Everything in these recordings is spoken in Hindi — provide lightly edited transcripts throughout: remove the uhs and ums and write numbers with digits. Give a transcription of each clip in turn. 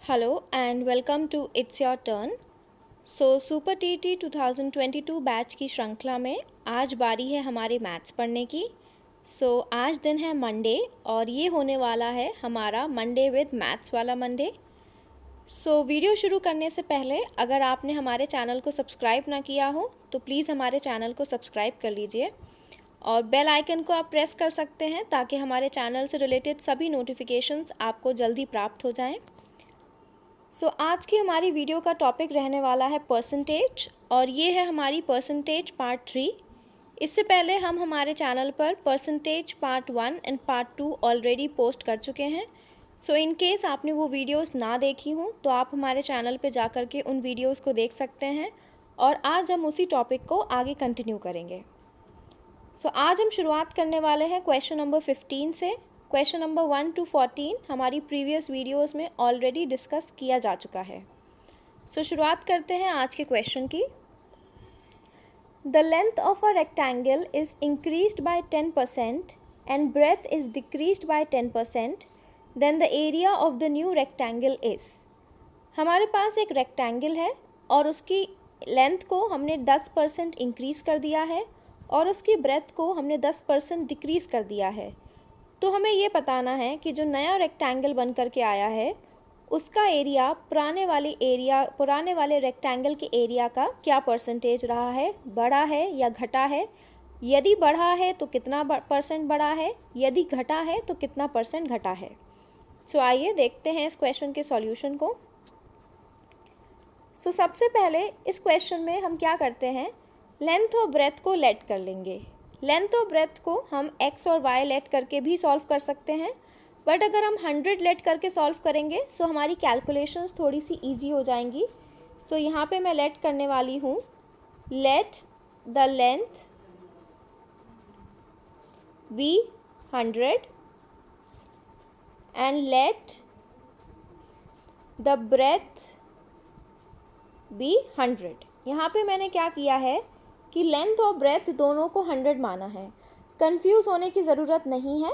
Hello and welcome to It's Your Turn. Super TT 2022 batch की श्रृंखला में आज बारी है हमारे मैथ्स पढ़ने की। आज दिन है मंडे और ये होने वाला है हमारा मंडे विद मैथ्स वाला मंडे। वीडियो शुरू करने से पहले अगर आपने हमारे चैनल को सब्सक्राइब ना किया हो तो प्लीज़ हमारे चैनल को सब्सक्राइब कर लीजिए और बेल आइकन को आप प्रेस कर सकते हैं ताकि हमारे चैनल से रिलेटेड सभी नोटिफिकेशंस आपको जल्दी प्राप्त हो जाएं। आज की हमारी वीडियो का टॉपिक रहने वाला है परसेंटेज और ये है हमारी परसेंटेज पार्ट 3। इससे पहले हम हमारे चैनल पर percentage part 1 and part 2 already post कर चुके हैं। इन केस आपने वो वीडियोस ना देखी हों तो आप हमारे चैनल पे जा कर के उन वीडियोस को देख सकते हैं और आज हम उसी टॉपिक को आगे कंटिन्यू करेंगे। आज हम शुरुआत करने वाले हैं क्वेश्चन नंबर 15 से। क्वेश्चन नंबर 1 to 14 हमारी प्रीवियस वीडियोस में ऑलरेडी डिस्कस किया जा चुका है। शुरुआत करते हैं आज के क्वेश्चन की। The length of a rectangle is increased by 10% and breadth is decreased by 10%, then the area of the new rectangle is. हमारे पास एक रेक्टेंगल है और उसकी लेंथ को हमने 10% इंक्रीज़ कर दिया है और उसकी ब्रेथ को हमने 10% डिक्रीज़ कर दिया है। तो हमें ये बताना है कि जो नया रेक्टेंगल बन कर के आया है उसका एरिया पुराने वाले रेक्टेंगल के एरिया का क्या परसेंटेज रहा है, बढ़ा है या घटा है। यदि बढ़ा है तो कितना परसेंट बढ़ा है, यदि घटा है तो कितना परसेंट घटा है। आइए देखते हैं इस क्वेश्चन के सॉल्यूशन को। सबसे पहले इस क्वेश्चन में हम क्या करते हैं, लेंथ और ब्रेथ को लेट कर लेंगे। लेंथ और ब्रेथ को हम x और y लेट करके भी सॉल्व कर सकते हैं, बट अगर हम 100 लेट करके सॉल्व करेंगे हमारी कैलकुलेशंस थोड़ी सी इजी हो जाएंगी। यहाँ पे मैं लेट करने वाली हूँ, let the length be 100 and let the breadth be 100। यहाँ पे मैंने क्या किया है कि लेंथ और ब्रेथ दोनों को 100 माना है। कंफ्यूज होने की ज़रूरत नहीं है।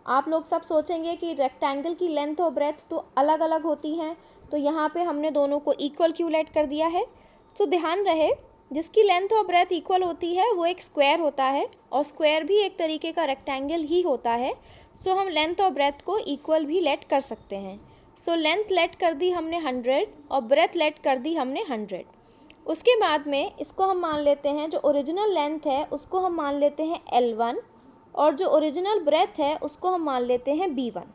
आप लोग सब सोचेंगे कि रेक्टेंगल की लेंथ और ब्रेथ तो अलग अलग होती हैं, तो यहाँ पे हमने दोनों को इक्वल क्यों लेट कर दिया है। ध्यान रहे, जिसकी लेंथ और ब्रेथ इक्वल होती है वो एक स्क्वायर होता है और स्क्वायर भी एक तरीके का रेक्टेंगल ही होता है। हम लेंथ और ब्रेथ को इक्वल भी लेट कर सकते हैं। लेंथ लेट कर दी हमने 100 और ब्रेथ लेट कर दी हमने 100। उसके बाद में इसको हम मान लेते हैं, जो ओरिजिनल लेंथ है उसको हम मान लेते हैं L1 और जो ओरिजिनल ब्रेथ है उसको हम मान लेते हैं B1।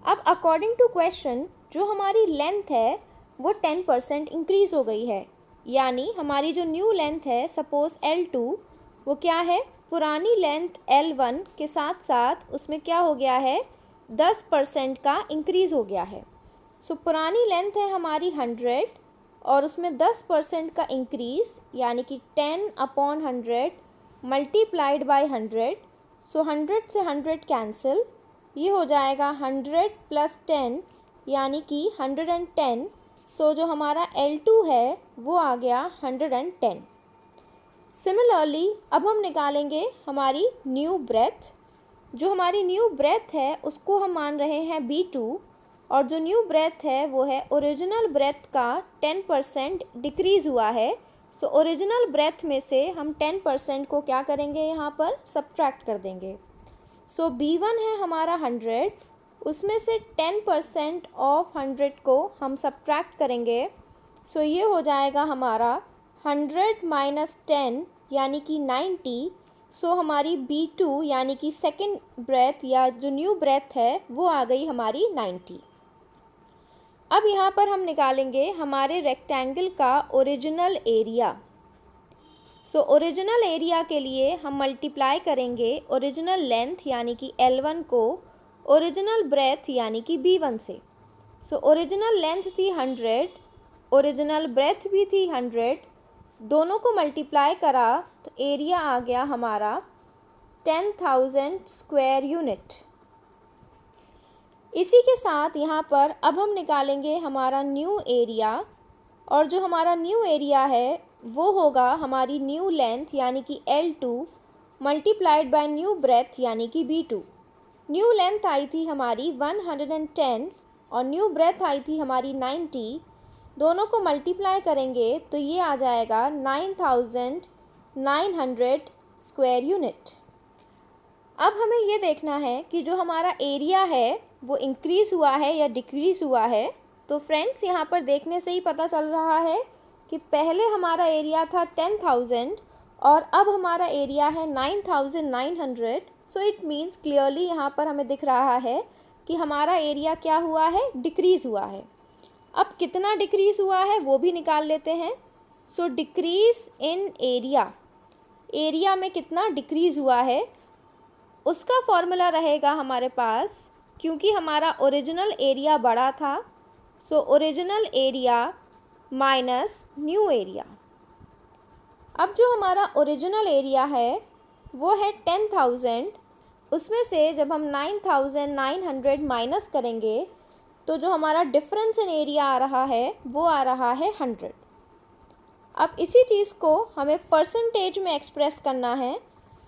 अब अकॉर्डिंग टू क्वेश्चन जो हमारी लेंथ है वो 10% इंक्रीज़ हो गई है, यानी हमारी जो न्यू लेंथ है सपोज L2 वो क्या है, पुरानी लेंथ L1 के साथ साथ उसमें क्या हो गया है, 10% का इंक्रीज़ हो गया है। पुरानी लेंथ है हमारी 100 और उसमें 10% का इंक्रीज़ यानी कि 10/100 मल्टीप्लाइड बाय 100। 100 से 100 कैंसिल, ये हो जाएगा 100 + 10 यानी कि 110। जो हमारा L2 है वो आ गया 110। सिमिलरली अब हम निकालेंगे हमारी न्यू ब्रेथ। जो हमारी न्यू ब्रेथ है उसको हम मान रहे हैं B2 और जो न्यू ब्रेथ है वो है ओरिजिनल ब्रेथ का 10% डिक्रीज़ हुआ है। ओरिजिनल ब्रेथ में से हम 10% को क्या करेंगे, यहाँ पर सब्ट्रैक्ट कर देंगे। B1 है हमारा 100, उसमें से 10% ऑफ 100 को हम सब्ट्रैक्ट करेंगे। ये हो जाएगा हमारा 100 - 10 यानी कि 90। हमारी B2 यानी कि सेकेंड ब्रेथ या जो न्यू ब्रेथ है वो आ गई हमारी 90। अब यहाँ पर हम निकालेंगे हमारे रेक्टेंगल का ओरिजिनल एरिया। ओरिजिनल एरिया के लिए हम मल्टीप्लाई करेंगे ओरिजिनल लेंथ यानी कि L1 को ओरिजिनल ब्रेथ यानी कि B1 से। ओरिजिनल लेंथ थी 100, ओरिजिनल ब्रेथ भी थी 100, दोनों को मल्टीप्लाई करा तो एरिया आ गया हमारा 10,000 स्क्वायर यूनिट। इसी के साथ यहाँ पर अब हम निकालेंगे हमारा न्यू एरिया और जो हमारा न्यू एरिया है वो होगा हमारी न्यू लेंथ यानी कि L2 multiplied by new breath यानी कि B2। न्यू लेंथ आई थी हमारी 110 और न्यू ब्रेथ आई थी हमारी 90, दोनों को मल्टीप्लाई करेंगे तो ये आ जाएगा 9900 स्क्वायर यूनिट। अब हमें ये देखना है कि जो हमारा एरिया है वो इंक्रीज़ हुआ है या डिक्रीज़ हुआ है। तो फ्रेंड्स यहाँ पर देखने से ही पता चल रहा है कि पहले हमारा एरिया था 10,000 और अब हमारा एरिया है 9,900। सो इट मीन्स क्लियरली यहाँ पर हमें दिख रहा है कि हमारा एरिया क्या हुआ है, डिक्रीज़ हुआ है। अब कितना डिक्रीज़ हुआ है वो भी निकाल लेते हैं। सो डिक्रीज़ इन एरिया, एरिया में कितना डिक्रीज़ हुआ है उसका फॉर्मूला रहेगा हमारे पास, क्योंकि हमारा ओरिजिनल एरिया बड़ा था। So original area minus new area. अब जो हमारा ओरिजिनल एरिया है वो है 10,000, उसमें से जब हम 9,900 माइनस करेंगे तो जो हमारा डिफरेंस इन एरिया आ रहा है वो आ रहा है 100। अब इसी चीज़ को हमें परसेंटेज में एक्सप्रेस करना है।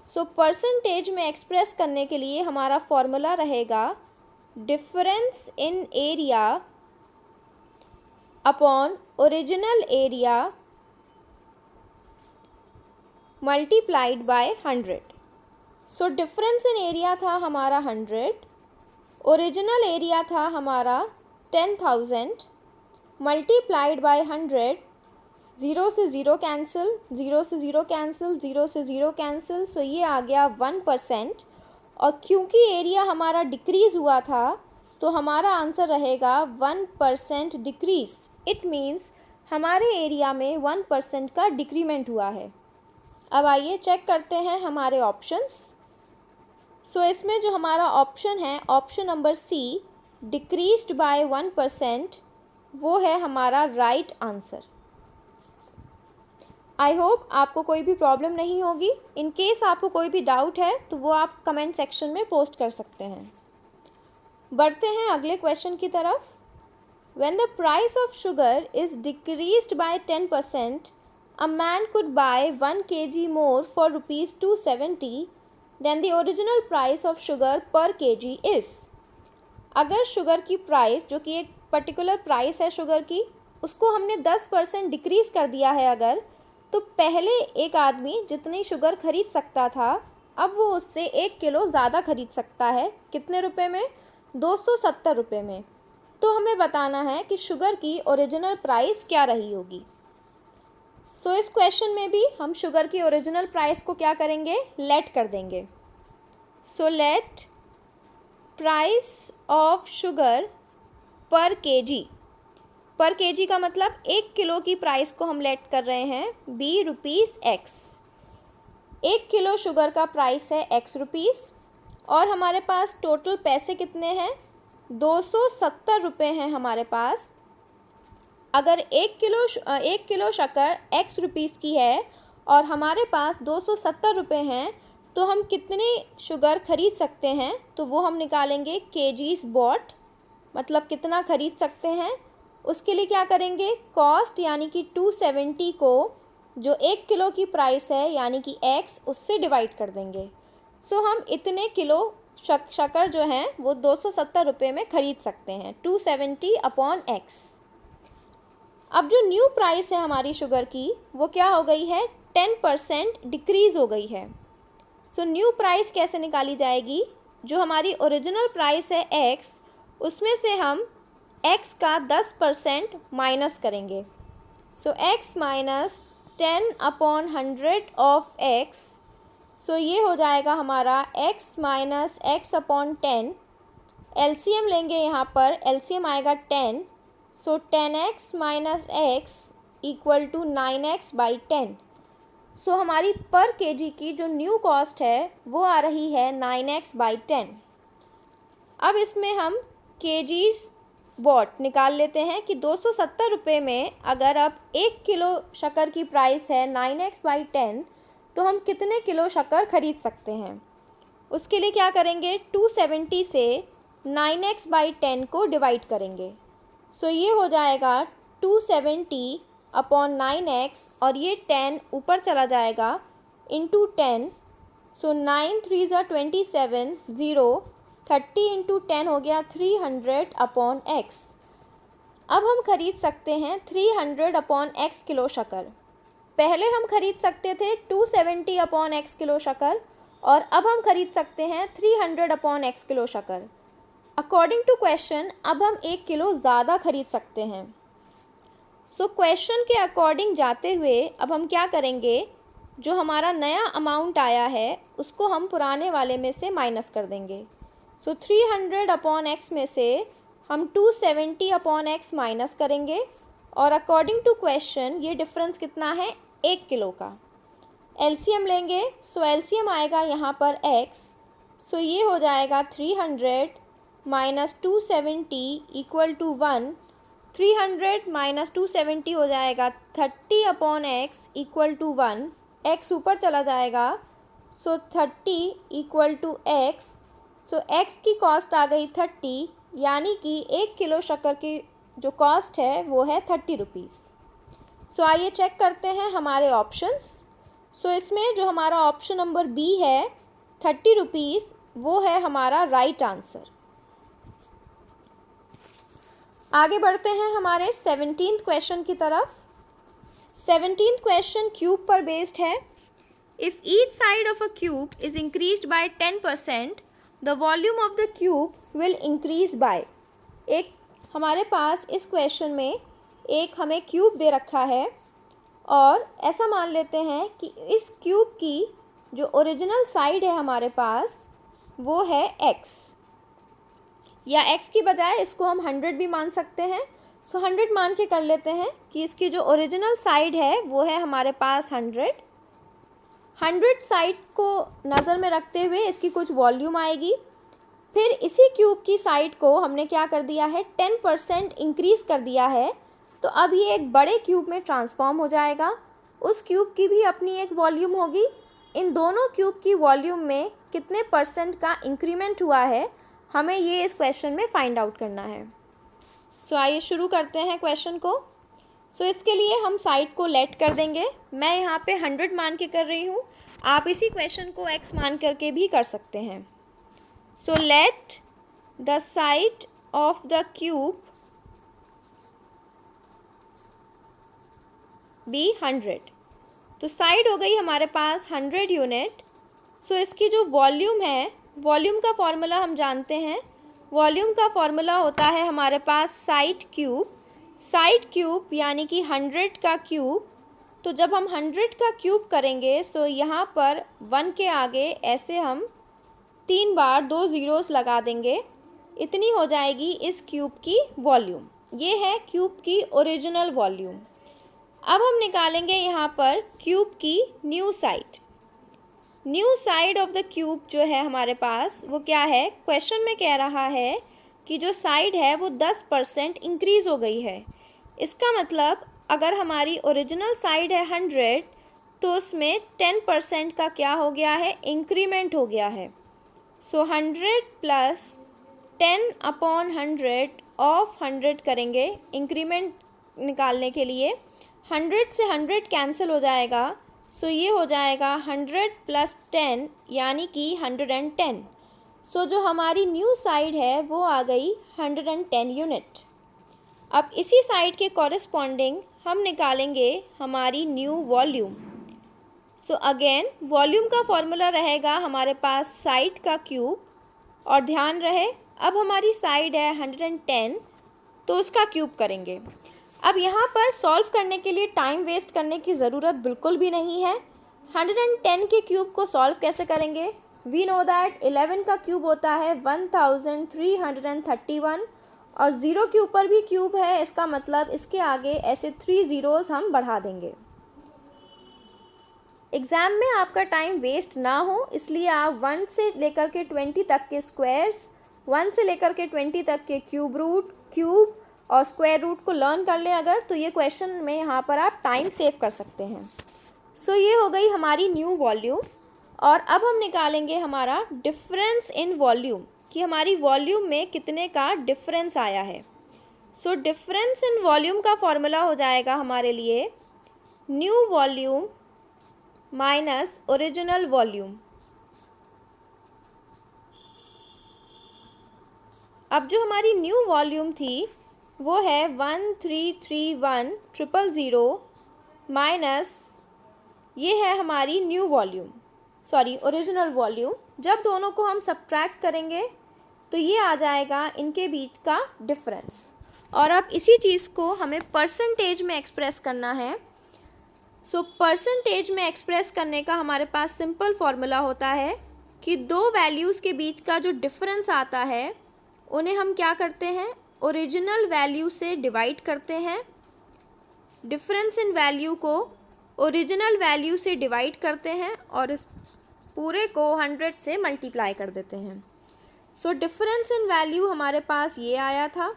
सो परसेंटेज में एक्सप्रेस करने के लिए हमारा फॉर्मूला रहेगा difference in area upon original area multiplied by 100। So difference in area था हमारा 100, ओरिजिनल एरिया था हमारा 10,000 मल्टीप्लाइड बाय 100। 0 से 0 कैंसिल, 0 से 0 कैंसिल, 0 से 0 कैंसिल। सो ये आ गया 1%। और क्योंकि एरिया हमारा डिक्रीज़ हुआ था तो हमारा आंसर रहेगा 1% डिक्रीज़। इट मीन्स हमारे एरिया में 1% का डिक्रीमेंट हुआ है। अब आइए चेक करते हैं हमारे ऑप्शंस। सो इसमें जो हमारा ऑप्शन है, option number C, decreased by 1%, वो है हमारा राइट आंसर। आई होप आपको कोई भी प्रॉब्लम नहीं होगी। इन केस आपको कोई भी डाउट है तो वो आप कमेंट सेक्शन में पोस्ट कर सकते हैं। बढ़ते हैं अगले क्वेश्चन की तरफ। When the price of sugar is decreased by 10%, a man could buy 1 kg more for rupees 270 than the original price of sugar per kg is। अगर शुगर की प्राइस, जो कि एक पर्टिकुलर प्राइस है शुगर की, उसको हमने 10% डिक्रीज़ कर दिया है अगर, तो पहले एक आदमी जितनी शुगर खरीद सकता था अब वो उससे 1 किलो ज़्यादा खरीद सकता है। कितने रुपए में? 270 रुपये में। तो हमें बताना है कि शुगर की ओरिजिनल प्राइस क्या रही होगी। सो इस क्वेश्चन में भी हम शुगर की ओरिजिनल प्राइस को क्या करेंगे, लेट कर देंगे। So let price of sugar पर केजी, पर केजी का मतलब 1 किलो की प्राइस को हम लेट कर रहे हैं B rupees x. 1 kilo sugar का प्राइस है एक्स रुपीज़ और हमारे पास टोटल पैसे कितने हैं, 270 रुपये हैं हमारे पास। अगर 1 किलो शक्कर एक्स रुपीज़ की है और हमारे पास 270 रुपये हैं तो हम कितनी शुगर खरीद सकते हैं, तो वो हम निकालेंगे केजीज़ बॉट, मतलब कितना खरीद सकते हैं। उसके लिए क्या करेंगे, कॉस्ट यानी कि 270 को जो 1 किलो की प्राइस है यानी कि एक्स, उससे डिवाइड कर देंगे। सो हम इतने किलो शक्कर जो हैं वो 270 रुपये में ख़रीद सकते हैं, 270 अपॉन एक्स। अब जो न्यू प्राइस है हमारी शुगर की वो क्या हो गई है, 10% डिक्रीज़ हो गई है। सो न्यू प्राइस कैसे निकाली जाएगी, जो हमारी ओरिजिनल प्राइस है एक्स, उसमें से हम x का 10% माइनस करेंगे। So x minus 10 upon 100 of x। So ये हो जाएगा हमारा x minus x upon 10। LCM लेंगे यहाँ पर, एलसीएम आएगा 10। So 10x minus x equal to 9x by 10। सो हमारी पर केजी की जो न्यू कॉस्ट है वो आ रही है 9x बाई 10। अब इसमें हम केजीज़ बॉट निकाल लेते हैं कि 270 रुपये में अगर अब 1 किलो शक्कर की प्राइस है 9x बाई 10 तो हम कितने किलो शक्कर खरीद सकते हैं। उसके लिए क्या करेंगे, 270 से 9x बाई 10 को डिवाइड करेंगे। सो ये हो जाएगा 270 अपॉन 9x और ये 10 ऊपर चला जाएगा इंटू 10। सो 9 3 ज़ा 27, 0 30 इंटू 10 हो गया 300 अपॉन x। अब हम खरीद सकते हैं 300 अपॉन x किलो शक्कर। पहले हम खरीद सकते थे 270 अपॉन x किलो शक्कर, और अब हम खरीद सकते हैं 300 अपॉन x किलो शक्कर। अकॉर्डिंग टू क्वेश्चन अब हम 1 किलो ज़्यादा खरीद सकते हैं। सो क्वेश्चन के अकॉर्डिंग जाते हुए अब हम क्या करेंगे, जो हमारा नया अमाउंट आया है उसको हम पुराने वाले में से माइनस कर देंगे। सो 300 अपॉन x में से हम 270 अपॉन x माइनस करेंगे, और अकॉर्डिंग टू क्वेश्चन ये डिफरेंस कितना है, 1 किलो का। एलसीएम लेंगे, सो एलसीएम आएगा यहाँ पर x, सो ये हो जाएगा 300 माइनस 270 इक्वल टू 1। 300 माइनस 270 हो जाएगा 30 upon x equal to 1। x ऊपर चला जाएगा, so 30 equal to x। So x की कॉस्ट आ गई 30, यानी कि 1 किलो शक्कर की जो कॉस्ट है वो है 30 रुपीज़। सो आइए चेक करते हैं हमारे ऑप्शंस। सो इसमें जो हमारा ऑप्शन नंबर बी है 30 रुपीज़, वो है हमारा राइट आंसर। आगे बढ़ते हैं हमारे 17th क्वेश्चन की तरफ। 17th क्वेश्चन क्यूब पर बेस्ड है। If each side of a cube is increased by 10%, the volume of the cube will increase by. एक हमारे पास इस क्वेश्चन में एक हमें क्यूब दे रखा है, और ऐसा मान लेते हैं कि इस क्यूब की जो ओरिजिनल साइड है हमारे पास वो है x, या x की बजाय इसको हम 100 भी मान सकते हैं। सो 100 मान के कर लेते हैं कि इसकी जो ओरिजिनल साइड है वो है हमारे पास 100। 100 साइड को नज़र में रखते हुए इसकी कुछ वॉल्यूम आएगी। फिर इसी क्यूब की साइड को हमने क्या कर दिया है, 10% इंक्रीज़ कर दिया है, तो अब ये एक बड़े क्यूब में ट्रांसफॉर्म हो जाएगा। उस क्यूब की भी अपनी एक वॉल्यूम होगी। इन दोनों क्यूब की वॉल्यूम में कितने परसेंट का इंक्रीमेंट हुआ है, हमें ये इस क्वेश्चन में फाइंड आउट करना है। सो आइए शुरू करते हैं क्वेश्चन को। सो इसके लिए हम साइड को लेट कर देंगे। मैं यहाँ पे 100 मान के कर रही हूँ, आप इसी क्वेश्चन को x मान करके भी कर सकते हैं। So let the side of the cube be 100। तो साइड हो गई हमारे पास 100 यूनिट। सो इसकी जो वॉल्यूम है, वॉल्यूम का फॉर्मूला हम जानते हैं। वॉल्यूम का फॉर्मूला होता है हमारे पास साइड क्यूब। साइड क्यूब यानी कि 100 का क्यूब। तो जब हम 100 का क्यूब करेंगे, सो यहाँ पर 1 के आगे ऐसे हम 3 बार 2 ज़ीरोस लगा देंगे। इतनी हो जाएगी इस क्यूब की वॉल्यूम। ये है क्यूब की ओरिजिनल वॉल्यूम। अब हम निकालेंगे यहाँ पर क्यूब की new side. New side of the cube जो है हमारे पास वो क्या है, क्वेश्चन में कह रहा है कि जो साइड है वो 10% इंक्रीज़ हो गई है। इसका मतलब अगर हमारी ओरिजिनल साइड है 100, तो उसमें 10% का क्या हो गया है, इंक्रीमेंट हो गया है। सो 100 प्लस 10 अपॉन 100 ऑफ 100 करेंगे इंक्रीमेंट निकालने के लिए। 100 से 100 कैंसिल हो जाएगा, सो ये हो जाएगा 100 प्लस 10 यानी कि 110। सो जो हमारी न्यू साइड है वो आ गई 110 यूनिट। अब इसी साइड के कॉरेस्पॉन्डिंग हम निकालेंगे हमारी new volume. So again volume का फॉर्मूला रहेगा हमारे पास साइड का क्यूब, और ध्यान रहे अब हमारी साइड है 110, तो उसका क्यूब करेंगे। अब यहाँ पर सॉल्व करने के लिए टाइम वेस्ट करने की ज़रूरत बिल्कुल भी नहीं है। 110 के क्यूब को सॉल्व कैसे करेंगे, वी नो दैट 11 का क्यूब होता है 1331, और 0 के ऊपर भी क्यूब है, इसका मतलब इसके आगे ऐसे 3 ज़ीरोज़ हम बढ़ा देंगे। एग्ज़ाम में आपका टाइम वेस्ट ना हो इसलिए आप 1 से लेकर के 20 तक के स्क्वायर्स, 1 से लेकर के 20 तक के क्यूब रूट, क्यूब और स्क्वायर रूट को लर्न कर लें अगर, तो ये क्वेश्चन में यहाँ पर आप टाइम सेव कर सकते हैं। सो ये हो गई हमारी न्यू वॉल्यूम, और अब हम निकालेंगे हमारा डिफरेंस इन वॉल्यूम कि हमारी वॉल्यूम में कितने का डिफरेंस आया है। सो डिफरेंस इन वॉल्यूम का फॉर्मूला हो जाएगा हमारे लिए new volume minus original volume. अब जो हमारी न्यू वॉल्यूम थी वो है 1331,000 माइनस ये है हमारी new volume, sorry original volume. जब दोनों को हम सब्ट्रैक्ट करेंगे तो ये आ जाएगा इनके बीच का डिफरेंस। और अब इसी चीज़ को हमें परसेंटेज में एक्सप्रेस करना है। सो परसेंटेज में एक्सप्रेस करने का हमारे पास सिंपल फॉर्मूला होता है कि दो वैल्यूज़ के बीच का जो डिफरेंस आता है उन्हें हम क्या करते हैं, ओरिजिनल वैल्यू से डिवाइड करते हैं। डिफरेंस इन वैल्यू को ओरिजिनल वैल्यू से डिवाइड करते हैं और इस पूरे को 100 से मल्टीप्लाई कर देते हैं। सो डिफरेंस इन वैल्यू हमारे पास ये आया था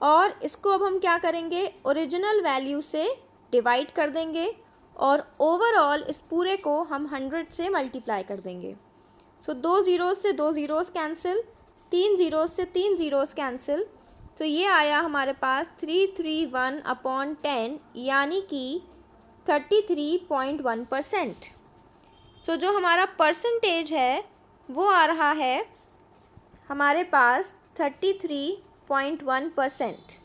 और इसको अब हम क्या करेंगे, ओरिजिनल वैल्यू से डिवाइड कर देंगे और ओवरऑल इस पूरे को हम 100 से मल्टीप्लाई कर देंगे। सो 2 ज़ीरोज़ से 2 ज़ीरोज़ कैंसिल, 3 ज़ीरोज़ से 3 ज़ीरोज़ कैंसिल, तो ये आया हमारे पास 331/10 यानी कि 33.1%। सो जो हमारा परसेंटेज है वो आ रहा है हमारे पास 33.1%।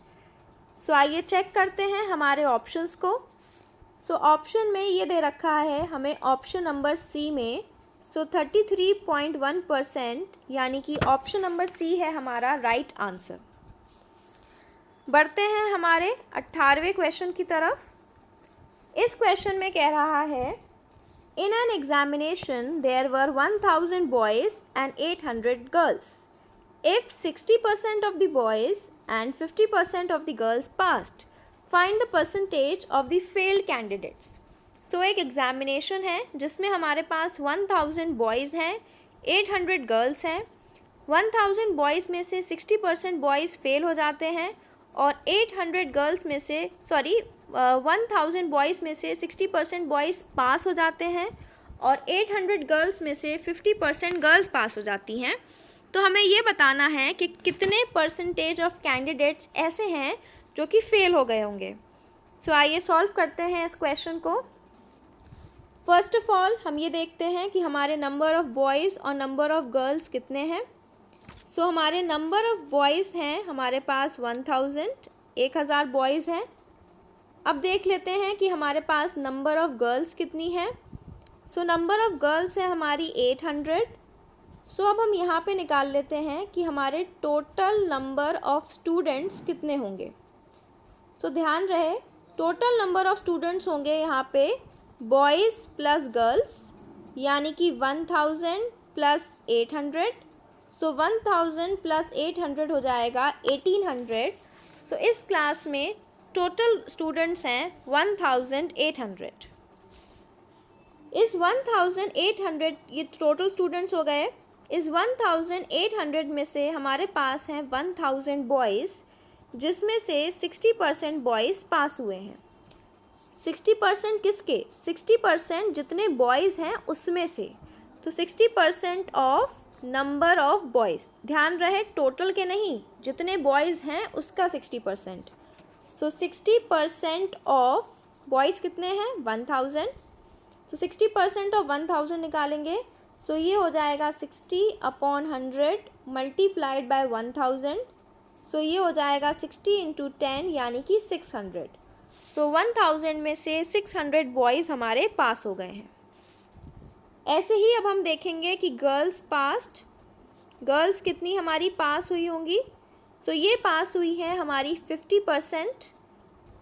सो आइए चेक करते हैं हमारे ऑप्शंस को। सो ऑप्शन में ये दे रखा है हमें ऑप्शन नंबर सी में, सो 33.1% यानी कि ऑप्शन नंबर सी है हमारा राइट आंसर। बढ़ते हैं हमारे 18वें क्वेश्चन की तरफ। इस क्वेश्चन में कह रहा है in an examination there were 1000 boys and 800 girls. If 60% of the boys and 50% of the girls passed, find the percentage of the failed candidates. So एक एग्जामिनेशन है जिसमें हमारे पास 1000 बॉयज़ हैं, 800 गर्ल्स हैं। 1000 बॉयज़ में से 60% बॉयज़ फेल हो जाते हैं और 800 गर्ल्स में से 1000 बॉयज़ में से 60% बॉयज़ पास हो जाते हैं और 800 गर्ल्स में से 50% गर्ल्स पास हो जाती हैं। तो हमें ये बताना है कि कितने परसेंटेज ऑफ कैंडिडेट्स ऐसे हैं जो कि फेल हो गए होंगे। सो आइए सॉल्व करते हैं इस क्वेश्चन को। फर्स्ट ऑफ ऑल हम ये देखते हैं कि हमारे नंबर ऑफ़ बॉयज़ और नंबर ऑफ़ गर्ल्स कितने हैं। सो हमारे नंबर ऑफ़ बॉयज़ हैं हमारे पास 1000 बॉयज़ हैं। अब देख लेते हैं कि हमारे पास नंबर ऑफ़ गर्ल्स कितनी है। सो नंबर ऑफ़ गर्ल्स है हमारी 800। सो अब हम यहाँ पे निकाल लेते हैं कि हमारे टोटल नंबर ऑफ़ स्टूडेंट्स कितने होंगे। सो ध्यान रहे टोटल नंबर ऑफ़ स्टूडेंट्स होंगे यहाँ पे बॉयज़ प्लस गर्ल्स यानी कि 1000 प्लस 800। सो 1000 प्लस 800 हो जाएगा 1800। सो इस क्लास में टोटल स्टूडेंट्स हैं 1800। इस 1800 ये टोटल स्टूडेंट्स हो गए। इस 1800 में से हमारे पास हैं 1000 बॉयज़ जिसमें से 60% बॉयज़ पास हुए हैं। 60% किसके? 60% जितने बॉयज़ हैं उसमें से, तो 60% ऑफ नंबर ऑफ बॉयज़। ध्यान रहे टोटल के नहीं, जितने बॉयज़ हैं उसका 60%। सो 60% ऑफ बॉयज़ कितने हैं? 1000। तो 60% ऑफ 1000 निकालेंगे। सो ये हो जाएगा 60/100 मल्टीप्लाइड बाय 1000। सो ये हो जाएगा 60 × 10 यानी कि 600। सो 1000 में से 600 बॉयज़ हमारे पास हो गए हैं। ऐसे ही अब हम देखेंगे कि गर्ल्स पास्ट, गर्ल्स कितनी हमारी पास हुई होंगी। सो ये पास हुई है हमारी 50%।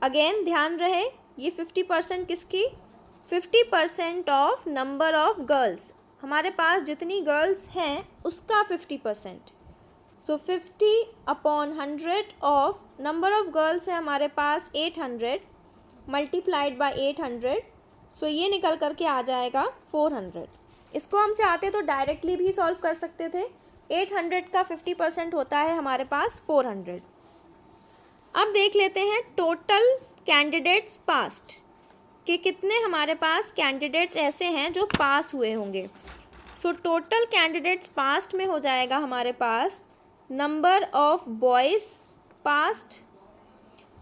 अगेन ध्यान रहे ये 50% किसकी? 50% ऑफ नंबर ऑफ़ गर्ल्स। हमारे पास जितनी गर्ल्स हैं उसका 50%। सो 50/100 ऑफ नंबर ऑफ़ गर्ल्स है हमारे पास 800 मल्टीप्लाइड बाय 800। सो ये निकल कर के आ जाएगा 400। इसको हम चाहते तो डायरेक्टली भी सॉल्व कर सकते थे। 800 का 50% होता है हमारे पास 400। अब देख लेते हैं टोटल कैंडिडेट्स पास्ट कि कितने हमारे पास कैंडिडेट्स ऐसे हैं जो पास हुए होंगे। सो टोटल कैंडिडेट्स पास्ट में हो जाएगा हमारे पास नंबर ऑफ़ बॉयज़ पास्ट,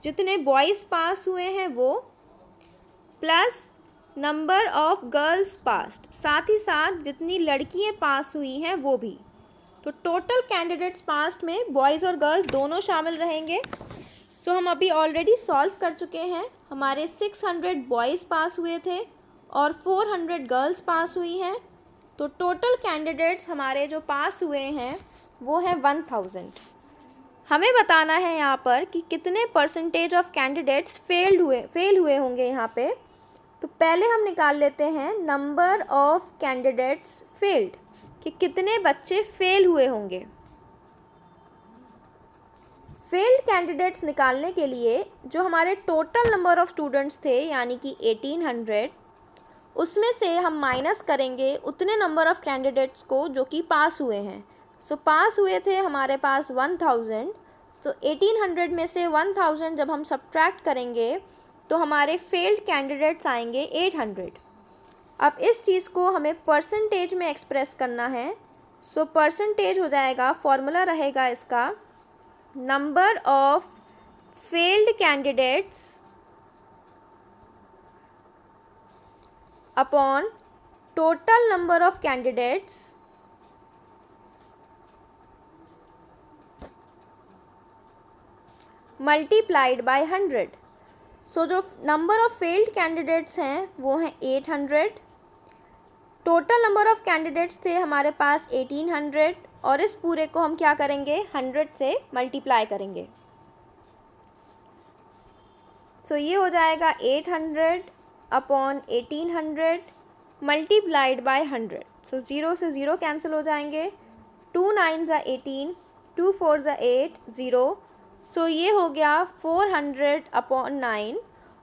जितने बॉयज़ पास हुए हैं वो, plus number of girls past, साथ ही साथ जितनी लड़कियां पास हुई हैं वो भी। तो टोटल कैंडिडेट्स पास्ट में बॉयज़ और गर्ल्स दोनों शामिल रहेंगे। सो हम अभी ऑलरेडी सॉल्व कर चुके हैं। हमारे 600 बॉयज़ पास हुए थे और 400 गर्ल्स पास हुई हैं। तो टोटल कैंडिडेट्स हमारे जो पास हुए हैं वो हैं 1000। हमें बताना है यहाँ पर कि कितने परसेंटेज ऑफ कैंडिडेट्स फेल हुए होंगे यहाँ पे। तो पहले हम निकाल लेते हैं नंबर ऑफ कैंडिडेट्स फेल्ड, कि कितने बच्चे फेल हुए होंगे। फेल्ड कैंडिडेट्स निकालने के लिए जो हमारे टोटल नंबर ऑफ स्टूडेंट्स थे यानी कि 1800, उसमें से हम माइनस करेंगे उतने नंबर ऑफ कैंडिडेट्स को जो कि पास हुए हैं। सो पास हुए थे हमारे पास 1000। सो 1800 में से 1000 जब हम सब्ट्रैक्ट करेंगे तो हमारे फेल्ड कैंडिडेट्स आएंगे 800। अब इस चीज़ को हमें परसेंटेज में एक्सप्रेस करना है। सो परसेंटेज हो जाएगा, फॉर्मूला रहेगा इसका, number of failed candidates upon total number of candidates multiplied by 100। सो जो नंबर ऑफ फेल्ड कैंडिडेट्स हैं वो हैं 800। टोटल नंबर ऑफ कैंडिडेट्स थे हमारे पास 1800 और इस पूरे को हम क्या करेंगे, 100 से मल्टीप्लाई करेंगे। सो ये हो जाएगा 800 अपॉन 1800 मल्टीप्लाइड बाय 100। सो 0 से 0 कैंसिल हो जाएंगे। 2 9 ज़ा 18, 2 4 ज़ा 8, 0। सो ये हो गया 400 अपॉन 9।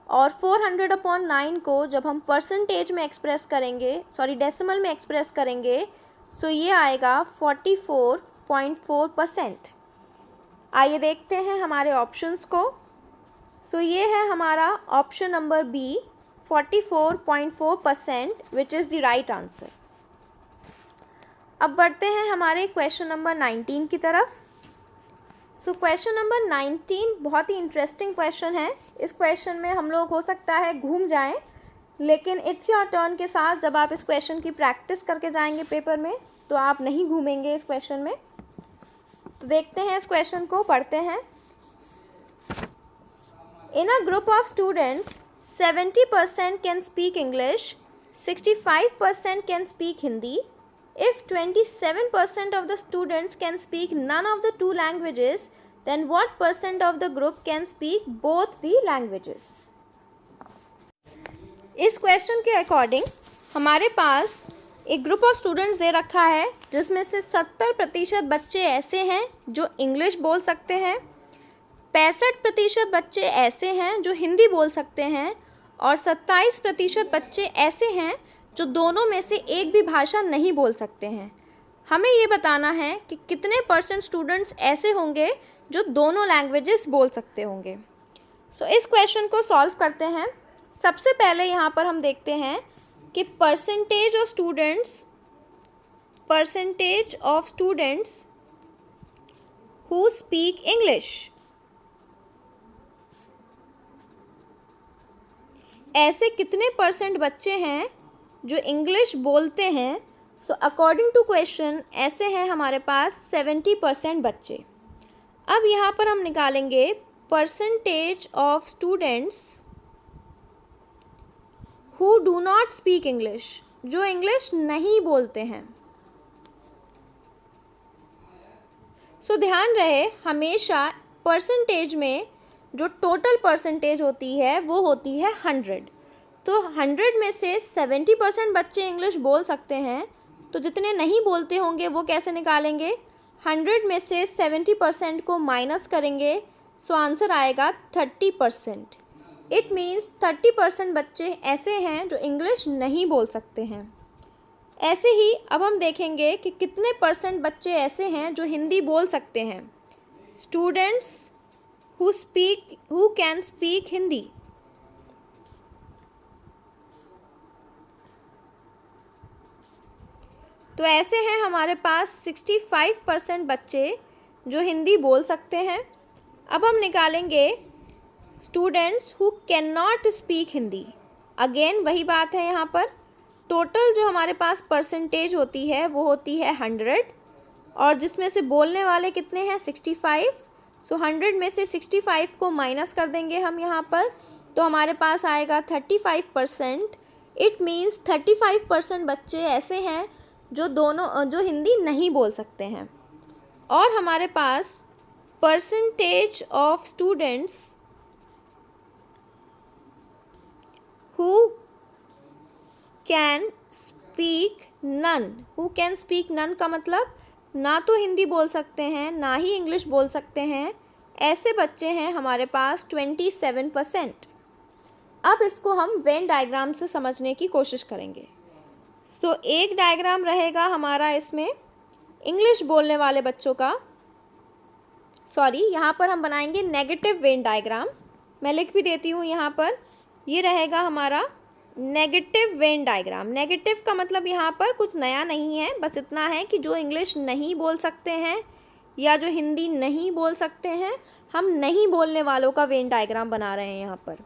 और 400 अपॉन 9 को जब हम परसेंटेज में एक्सप्रेस करेंगे, सॉरी डेसिमल में एक्सप्रेस करेंगे, सो ये आएगा 44.4%। आइए देखते हैं हमारे ऑप्शंस को। सो ये है हमारा option number B, 44.4%, which is the right answer. अब बढ़ते हैं हमारे क्वेश्चन नंबर 19 की तरफ। सो क्वेश्चन नंबर 19 बहुत ही इंटरेस्टिंग क्वेश्चन है। इस क्वेश्चन में हम लोग हो सकता है घूम जाएं, लेकिन इट्स योर टर्न के साथ जब आप इस क्वेश्चन की प्रैक्टिस करके जाएंगे पेपर में तो आप नहीं घूमेंगे इस क्वेश्चन में। तो देखते हैं इस क्वेश्चन को, पढ़ते हैं। In a group of students 70% can speak English, 65% can speak Hindi. If 27% of the students can speak none of the two languages, then what percent of the group can speak both the languages? इस क्वेश्चन के अकॉर्डिंग हमारे पास एक ग्रुप ऑफ स्टूडेंट्स दे रखा है जिसमें से 70% बच्चे ऐसे हैं जो इंग्लिश बोल सकते हैं, 65% बच्चे ऐसे हैं जो हिंदी बोल सकते हैं और 27% बच्चे ऐसे हैं जो दोनों में से एक भी भाषा नहीं बोल सकते हैं। हमें ये बताना है कि कितने परसेंट स्टूडेंट्स ऐसे होंगे जो दोनों लैंग्वेजेस बोल सकते होंगे। सो इस क्वेश्चन को सॉल्व करते हैं। सबसे पहले यहाँ पर हम देखते हैं कि percentage of students who speak English, ऐसे कितने परसेंट बच्चे हैं जो इंग्लिश बोलते हैं। सो अकॉर्डिंग टू क्वेश्चन ऐसे हैं हमारे पास 70% बच्चे। अब यहाँ पर हम निकालेंगे percentage of students who do not speak English, जो इंग्लिश नहीं बोलते हैं। सो ध्यान रहे हमेशा परसेंटेज में जो टोटल परसेंटेज होती है वो होती है 100। तो 100 में से 70% बच्चे इंग्लिश बोल सकते हैं, तो जितने नहीं बोलते होंगे वो कैसे निकालेंगे, 100 में से 70% को माइनस करेंगे। सो आंसर आएगा 30%। इट मीन्स 30% बच्चे ऐसे हैं जो इंग्लिश नहीं बोल सकते हैं। ऐसे ही अब हम देखेंगे कि कितने परसेंट बच्चे ऐसे हैं जो हिंदी बोल सकते हैं। Students who can speak Hindi, तो ऐसे हैं हमारे पास 65% बच्चे जो हिंदी बोल सकते हैं। अब हम निकालेंगे students who can not speak Hindi. Again वही बात है, यहाँ पर टोटल जो हमारे पास परसेंटेज होती है वो होती है 100 और जिसमें से बोलने वाले कितने हैं 65। सो 100 में से 65 को माइनस कर देंगे हम यहाँ पर, तो हमारे पास आएगा 35%। इट मीन्स 35% बच्चे ऐसे हैं जो हिंदी नहीं बोल सकते हैं। और हमारे पास percentage of students who can speak none का मतलब ना तो हिंदी बोल सकते हैं ना ही इंग्लिश बोल सकते हैं, ऐसे बच्चे हैं हमारे पास 27%। अब इसको हम वेन डायग्राम से समझने की कोशिश करेंगे। तो एक डायग्राम रहेगा हमारा इसमें इंग्लिश बोलने वाले बच्चों का, यहाँ पर हम बनाएंगे नेगेटिव वेन डायग्राम। मैं लिख भी देती हूँ यहाँ पर, ये रहेगा हमारा नेगेटिव वेन डायग्राम। नेगेटिव का मतलब यहाँ पर कुछ नया नहीं है, बस इतना है कि जो इंग्लिश नहीं बोल सकते हैं या जो हिंदी नहीं बोल सकते हैं, हम नहीं बोलने वालों का वेन डायग्राम बना रहे हैं यहाँ पर।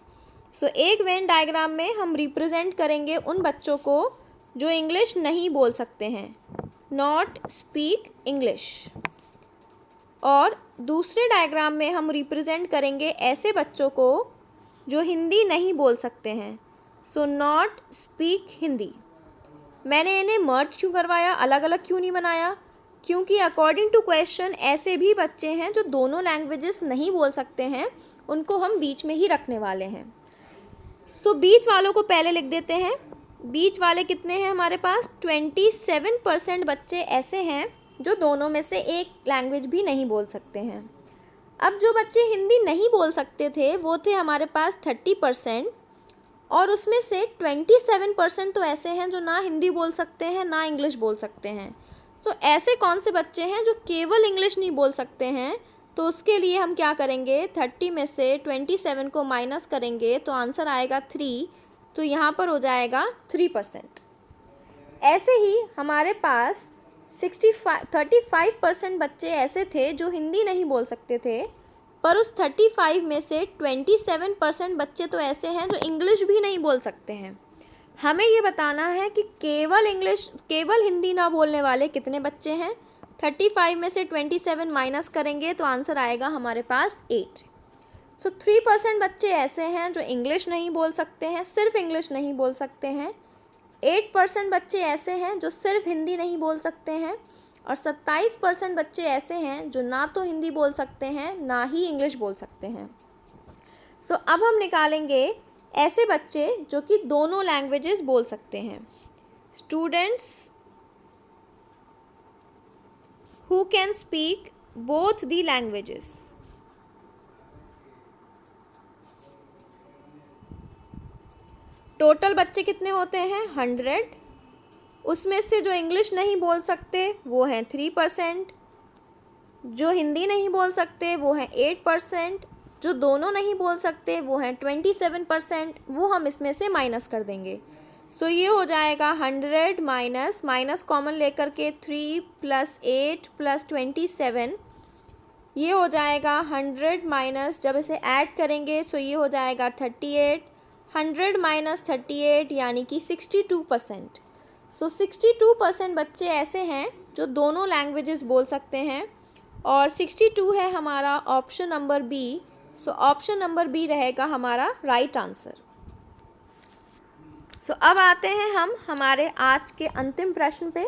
सो एक वेन डायग्राम में हम रिप्रेजेंट करेंगे उन बच्चों को जो इंग्लिश नहीं बोल सकते हैं, नॉट स्पीक इंग्लिश। और दूसरे डायग्राम में हम रिप्रेजेंट करेंगे ऐसे बच्चों को जो हिंदी नहीं बोल सकते हैं, सो नॉट स्पीक हिंदी। मैंने इन्हें मर्ज क्यों करवाया, अलग अलग क्यों नहीं बनाया? क्योंकि अकॉर्डिंग टू क्वेश्चन ऐसे भी बच्चे हैं जो दोनों लैंग्वेजेस नहीं बोल सकते हैं, उनको हम बीच में ही रखने वाले हैं। सो बीच वालों को पहले लिख देते हैं। बीच वाले कितने हैं हमारे पास? 27% बच्चे ऐसे हैं जो दोनों में से एक लैंग्वेज भी नहीं बोल सकते हैं। अब जो बच्चे हिंदी नहीं बोल सकते थे वो थे हमारे पास 30%, और उसमें से 27% तो ऐसे हैं जो ना हिंदी बोल सकते हैं ना इंग्लिश बोल सकते हैं। सो ऐसे कौन से बच्चे हैं जो केवल इंग्लिश नहीं बोल सकते हैं? तो उसके लिए हम क्या करेंगे, 30 में से 27 को माइनस करेंगे तो आंसर आएगा 3, तो यहाँ पर हो जाएगा 3%। ऐसे ही हमारे पास 35% बच्चे ऐसे थे जो हिंदी नहीं बोल सकते थे, पर उस 35 में से 27% बच्चे तो ऐसे हैं जो इंग्लिश भी नहीं बोल सकते हैं। हमें ये बताना है कि केवल हिंदी ना बोलने वाले कितने बच्चे हैं। 35 में से 27 माइनस करेंगे तो आंसर आएगा हमारे पास 8। सो 3% बच्चे ऐसे हैं जो इंग्लिश नहीं बोल सकते हैं, सिर्फ इंग्लिश नहीं बोल सकते हैं। 8% बच्चे ऐसे हैं जो सिर्फ हिंदी नहीं बोल सकते हैं, और 27% बच्चे ऐसे हैं जो ना तो हिंदी बोल सकते हैं ना ही इंग्लिश बोल सकते हैं। सो अब हम निकालेंगे ऐसे बच्चे जो कि दोनों लैंग्वेजेस बोल सकते हैं। Students who can speak both the languages. Total बच्चे कितने होते हैं? 100। उसमें से जो इंग्लिश नहीं बोल सकते वो हैं 3%, जो हिंदी नहीं बोल सकते वो हैं 8%, जो दोनों नहीं बोल सकते वो हैं 27%, वो हम इसमें से माइनस कर देंगे। सो ये हो जाएगा 100 माइनस कॉमन लेकर के 3 + 8 + 27, ये हो जाएगा 100 माइनस, जब इसे ऐड करेंगे सो ये हो जाएगा 38। 100 - 38 यानी कि 62%। सो 62% बच्चे ऐसे हैं जो दोनों लैंग्वेजेस बोल सकते हैं, और 62 है हमारा option number B. So option number B रहेगा हमारा राइट आंसर। सो अब आते हैं हम हमारे आज के अंतिम प्रश्न पे।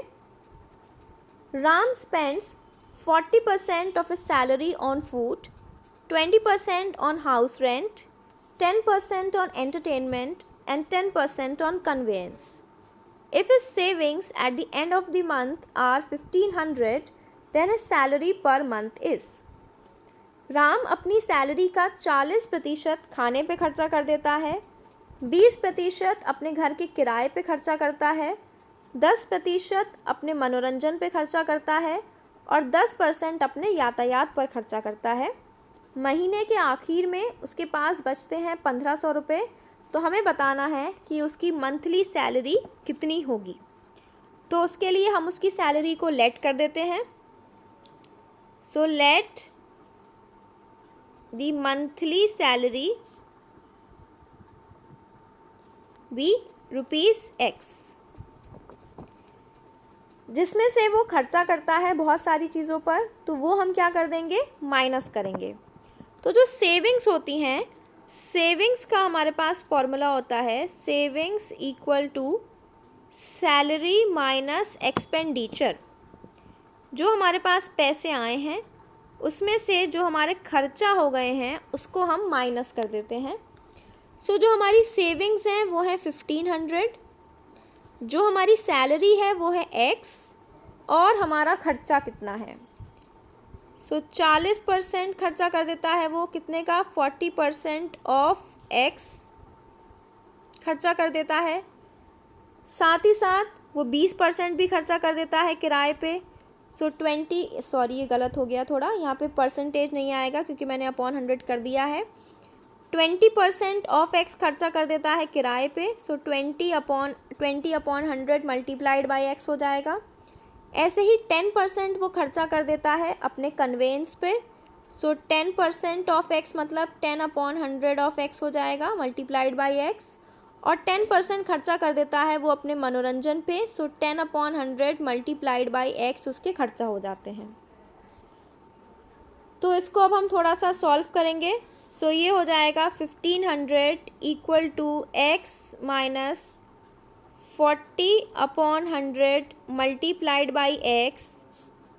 Ram spends 40% of his salary on food, 20% on house rent, 10% on entertainment and 10% on conveyance. If his savings at the end of the month are 1500, then his salary per month is। Ram अपनी सैलरी का 40% खाने पे खर्चा कर देता है, 20% अपने घर के किराए पे खर्चा करता है, 10% अपने मनोरंजन पे खर्चा करता है, और 10% अपने यातायात पर खर्चा करता है। महीने के आखिर में उसके पास बचते हैं 1500 रुपये, तो हमें बताना है कि उसकी मंथली सैलरी कितनी होगी। तो उसके लिए हम उसकी सैलरी को लेट कर देते हैं। So let the monthly salary be ₹X। जिसमें से वो खर्चा करता है बहुत सारी चीज़ों पर, तो वो हम क्या कर देंगे, माइनस करेंगे। तो जो सेविंग्स होती हैं, सेविंग्स का हमारे पास फॉर्मूला होता है savings equal to salary minus expenditure. जो हमारे पास पैसे आए हैं उसमें से जो हमारे खर्चा हो गए हैं उसको हम माइनस कर देते हैं। सो जो हमारी सेविंग्स हैं वो है 1500, जो हमारी सैलरी है वो है x, और हमारा खर्चा कितना है, सो 40% खर्चा कर देता है वो, कितने का, 40% ऑफ x खर्चा कर देता है। साथ ही साथ वो 20% भी खर्चा कर देता है किराए पे। सो 20, सॉरी ये गलत हो गया थोड़ा, यहाँ पे परसेंटेज नहीं आएगा क्योंकि मैंने अपॉन 100 कर दिया है। 20% ऑफ x खर्चा कर देता है किराए पे, सो 20/100 मल्टीप्लाइड बाई x हो जाएगा। ऐसे ही 10% वो खर्चा कर देता है अपने कन्वेंस पे, सो 10% ऑफ x मतलब 10/100 ऑफ x हो जाएगा मल्टीप्लाइड बाई x। और 10% खर्चा कर देता है वो अपने मनोरंजन पे, सो 10/100 मल्टीप्लाइड बाई x उसके खर्चा हो जाते हैं। तो इसको अब हम थोड़ा सा सॉल्व करेंगे। सो ये हो जाएगा 1500 equal to x minus 40/100 multiplied by x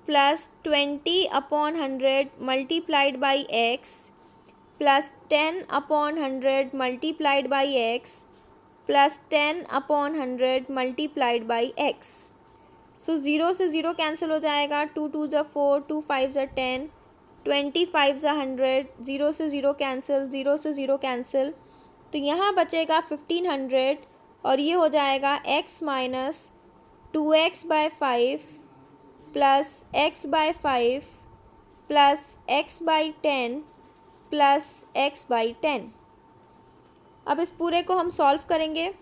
plus 20/100 multiplied by x plus 10/100 multiplied by x plus 10/100 multiplied by x। So 0 से 0 कैंसिल हो जाएगा, 2 2 ज़ा 4, 2 5 ज़ा 10, 25 ज़ा 100, 0 से 0 कैंसिल, 0 से 0 कैंसिल, तो यहाँ बचेगा 1500 और ये हो जाएगा x minus 2x by 5 plus x by 5 plus x by 10 plus x by 10। अब इस पूरे को हम सॉल्व करेंगे।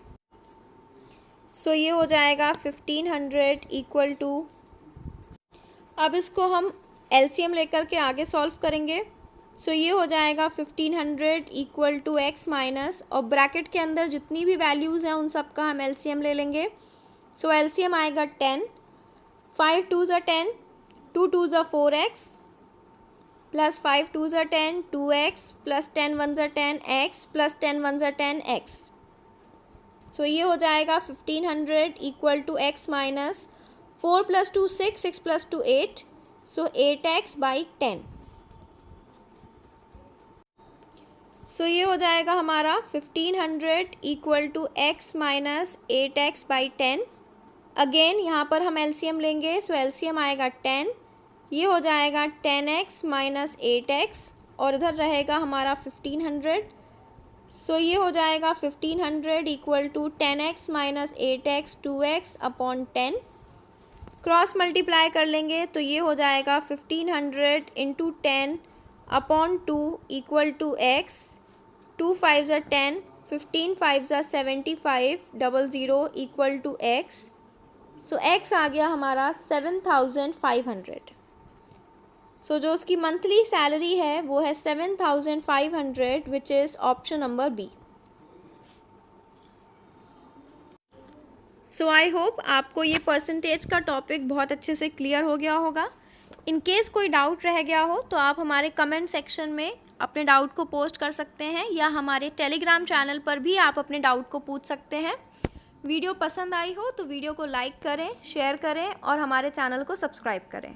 सो ये हो जाएगा 1500 इक्वल टू, अब इसको हम एलसीएम लेकर के आगे सॉल्व करेंगे। सो ये हो जाएगा 1500 इक्वल टू x माइनस, और ब्रैकेट के अंदर जितनी भी वैल्यूज़ हैं उन सब का हम एलसीएम ले लेंगे। सो एलसीएम आएगा 10, 5 2 ज़ा 10, 2 2 ज़ा 4x प्लस 5 2 ज़ा 10, 2x प्लस 10 1 ज़ा 10x प्लस 10 1 ज़ा 10x। सो ये हो जाएगा 1500 equal to x minus 4 plus 2 6, 6 plus 2 8, so 8x by 10। So ये हो जाएगा हमारा 1500 equal to x minus 8x by 10। Again यहाँ पर हम एलसीएम लेंगे, सो एलसीएम आएगा 10, ये हो जाएगा 10x माइनस 8x और इधर रहेगा हमारा 1500। सो ये हो जाएगा 1500 equal to 10x minus 8x 2x upon 10। Cross multiply कर लेंगे तो ये हो जाएगा 1500 into 10 upon 2 equal to x, 2 5 ज़ा 10, 15 5 ज़ा 75, 00 equal to x। So x आ गया हमारा 7500। सो जो उसकी मंथली सैलरी है वो है 7500, which is option number B. So I hope आपको ये परसेंटेज का टॉपिक बहुत अच्छे से क्लियर हो गया होगा। इन केस कोई डाउट रह गया हो तो आप हमारे कमेंट सेक्शन में अपने डाउट को पोस्ट कर सकते हैं, या हमारे टेलीग्राम चैनल पर भी आप अपने डाउट को पूछ सकते हैं। वीडियो पसंद आई हो तो वीडियो को लाइक करें, शेयर करें और हमारे चैनल को सब्सक्राइब करें।